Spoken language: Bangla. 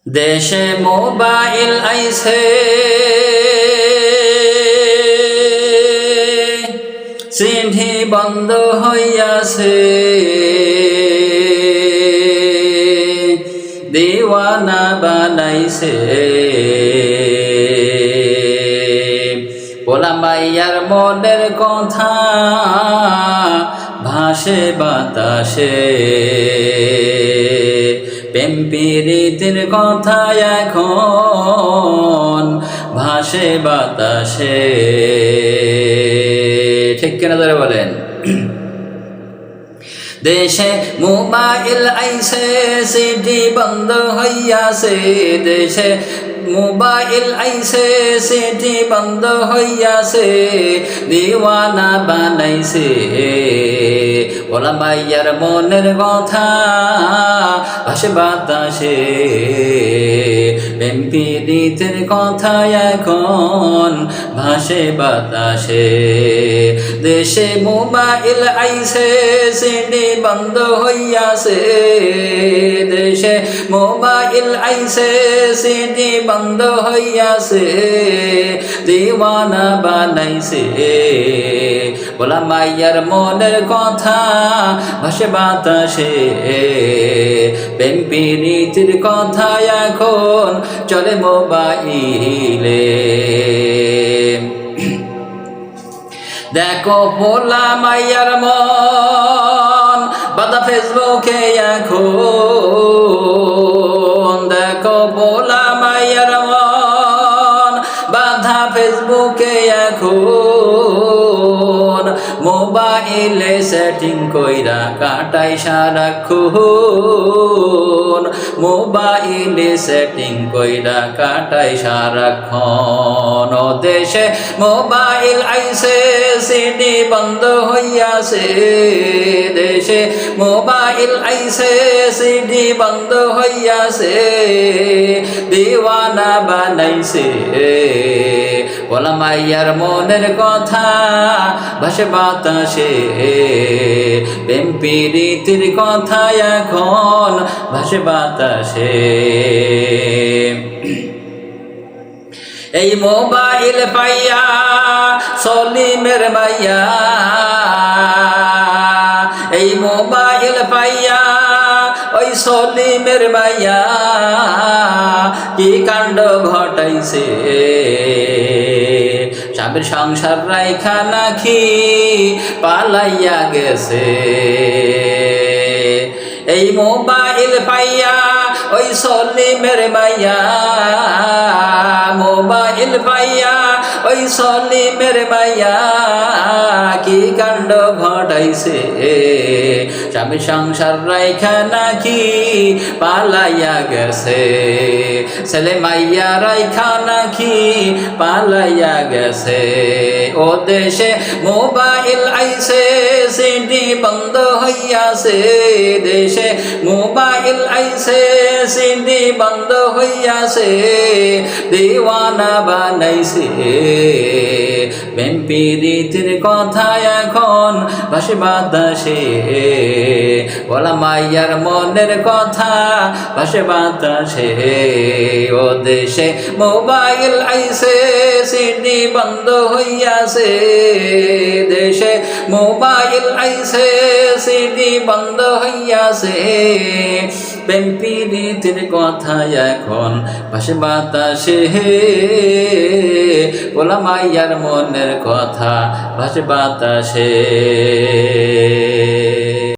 দেশে মোবাইল আইছে, চিঠি বন্ধ হইয়াছে, দিওয়ানা বানাইছে। পোলা মাইয়ার মনের কথা ভাসে বাতাসে, প্রেম প্রীতির কথা এখন ভাসে বাতাসে। ঠিক কিনা ধরে বলেন? দেশে মোবাইল আইছে, সিটি বন্ধ হইয়াছে। দেশে মোবাইল আইছে, সিটি বন্ধ হইয়াছে, দিওয়ানা বানাইছে। ওলা মাইয়ার মনের কথা ভাসে বাতাসে, প্রেম প্রীতির কথা এখন ভাসে বাতাসে। দেশে মোবাইল আইছে, সিটি বন্ধ হইয়াছে। দেশে মোবাইল আইছে, সিটি বন্ধ হইয়াছে, দিওয়ানা বানাইছে। বলা মাইয়ার মনের কথা ভাসে বাতাসে, প্রেম প্রীতির কথা এখন চলে মোবাইলে। দেখো পোলা মাইয়ার মন বাদা ফেসবুকে এখন। দেখো পোলা মাইয়ার মন বাধা ফেসবুকে এখন। মোবাইলে সেটিং কইরা কাটাই সারাক্ষণ। মোবাইলে সেটিং কইরা কাটাই সারাক্ষণ। ও দেশে মোবাইল আইছে, সিটি বন্ধ হইয়াছে। দেশে মোবাইল আইছে, সিটি বন্ধ হইয়াছে, দিওয়ানা বানাইছে। বলা মাইয়ার মনের কথা ভাসে বাতাসে, প্রেম প্রীতির কথা এখন ভাসে বাতাসে। এই মোবাইল পাইয়া সলিমের মাইয়া, এই মোবাইল পাইয়া ওই সলিমের মাইয়া কি কাণ্ড ঘটাইছে। স্বামীর সংসার রাইখা নাকি পালাইয়া গেছে। এই মোবাইল পাইয়া ওই সলিমের মাইয়া, মোবাইল পাইয়া ওই সলিমের মাইয়া কি কাণ্ড ঘটাইছে। স্বামী সংসার রাইখা নাকি পালাইয়া গেছে। ছেলে মাইয়া রাইখা নাকি পালাইয়া গেছে। ও দেশে মোবাইল আইছে, সিটি বন্ধ হইয়াছে। দেশে মোবাইল আইছে, সিটি বন্ধ হইয়াছে, দিওয়ানা বানাইছে। প্রেম প্রীতির কথা এখন ভাসে বাতাসে। বলা মাইয়ার মনের কথা ভাসে বাতাসে। ও দেশে মোবাইল আইছে, সিটি বন্ধ হইয়াছে। দেশে মোবাইল আইছে, সিটি বন্ধ হইয়াছে, প্রেম প্রীতির কথা এখন ভাসে বাতাসে। বলা মাইয়ার মনের কথা ভাসে বাতাসে।